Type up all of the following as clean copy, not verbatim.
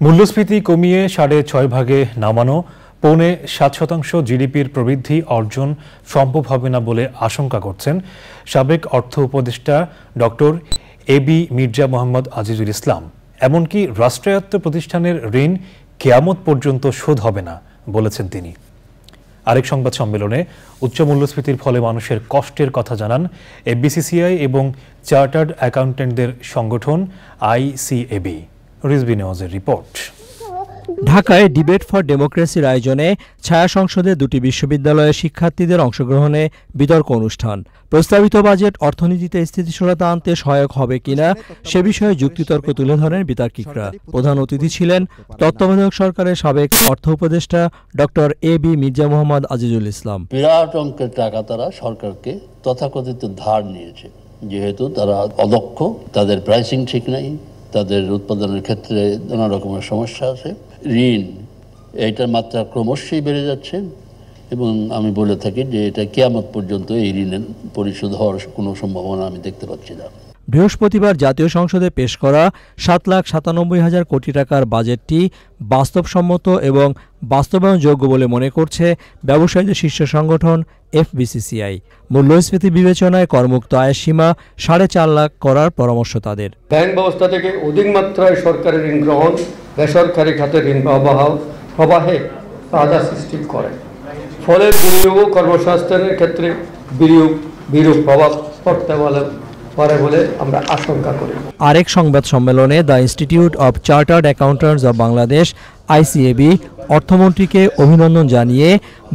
মূল্যস্ফীতি কমিয়ে ৬.৫ ভাগে নামানো ৫.৭% জিডিপির প্রবৃদ্ধি অর্জন সম্ভব হবে না বলে আশঙ্কা করছেন সাবেক অর্থ উপদেষ্টা ডক্টর এবি মির্জা মোহাম্মদ আজিজুল ইসলাম। এমনকি রাষ্ট্রায়ত্ত প্রতিষ্ঠানের ঋণ কিয়ামত পর্যন্ত শোধ হবে না বলেছেন তিনি। আরেক সংবাদ সম্মেলনে উচ্চ মূল্যস্ফীতির ফলে মানুষের কষ্টের কথা জানান এফবিসিসিআই এবং চার্টার্ড অ্যাকাউন্ট্যান্টদের সংগঠন আইসিএবি। রিজভী নেওয়াজের রিপোর্ট। ঢাকায় ডিবেট ফর ডেমোক্রেসির আয়োজনে ছায়া সংসদে দুটি বিশ্ববিদ্যালয়ের শিক্ষার্থীদের অংশগ্রহণে বিতর্ক অনুষ্ঠান। প্রস্তাবিত বাজেট অর্থনীতিতে স্থিতিশীলতা আনতে সহায়ক হবে কিনা সে বিষয়ে যুক্তিতর্ক তুলে ধরেন বিতর্কিকরা। প্রধান অতিথি ছিলেন তত্ত্বাবধায়ক সরকারের সাবেক অর্থ উপদেষ্টা ডক্টর এবি মির্জা মোহাম্মদ আজিজুল ইসলাম। বিরাট অঙ্কের টাকা তারা সরকারকে তথাকথিত ধার নিয়েছে, যেহেতু তারা অদক্ষ, তাদের প্রাইসিং ঠিক নাই, তাদের উৎপাদনের ক্ষেত্রে নানা রকমের সমস্যা আছে। ঋণ এইটার মাত্রা ক্রমশই বেড়ে যাচ্ছে এবং আমি বলে থাকি যে এটা কিয়ামত পর্যন্ত এই ঋণের পরিশোধ হওয়ার কোনো সম্ভাবনা আমি দেখতে পাচ্ছি না। বৃহস্পতিবার জাতীয় সংসদে পেশ করা ৭,৯৭,০০০ কোটি টাকার বাজেটটি বাস্তবসম্মত এবং বাস্তবায়নযোগ্য বলে মনে করছে ব্যবসায়ীদের শীর্ষ সংগঠন এফবিসিসিআই। মূল্যস্ফীতি বিবেচনায় করমুক্ত আয়ের সীমা ৪.৫ লাখ করার পরামর্শ তাদের। ব্যাংক ব্যবস্থা থেকে অধিক মাত্রায় সরকারি ঋণ গ্রহণ বেসরকারি খাতে ঋণ প্রবাহে বাধা সৃষ্টি করে, ফলে বিনিয়োগ ও কর্মসংস্থানের ক্ষেত্রে বিরূপ প্রভাব পড়তে পারে বলে আমরা আশঙ্কা করি। আরেক সংবাদ সম্মেলনে the institute of chartered accountants of Bangladesh ICAB অর্থমন্ত্রীকে অভিনন্দন জানিয়ে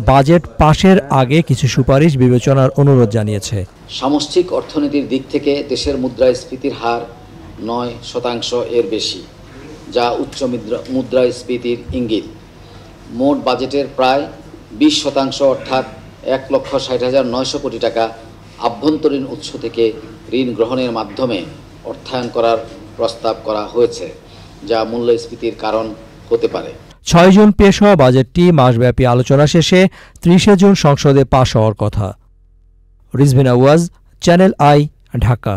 বাজেট পাশের আগে কিছু সুপারিশ বিবেচনার অনুরোধ জানিয়েছে। সামষ্টিক অর্থনীতির দিক থেকে দেশের মুদ্রাস্ফীতির হার ৯% এর বেশি, যা উচ্চ মুদ্রাস্ফীতির ইঙ্গিত। মোট বাজেটের প্রায় ২০% অর্থাৎ ১,৬০,৯০০ কোটি টাকা আভ্যন্তরীণ উৎস থেকে ঋণ গ্রহণের মাধ্যমে অর্থায়ন করার প্রস্তাব করা হয়েছে, যা মূল্যস্ফীতির কারণ হতে পারে। ৬ জুন পেশ হওয়া বাজেটটি মাসব্যাপী আলোচনা শেষে ৩০ জুন সংসদে পাশ হওয়ার কথা। Rizvi Nawaz, channel i, Dhaka.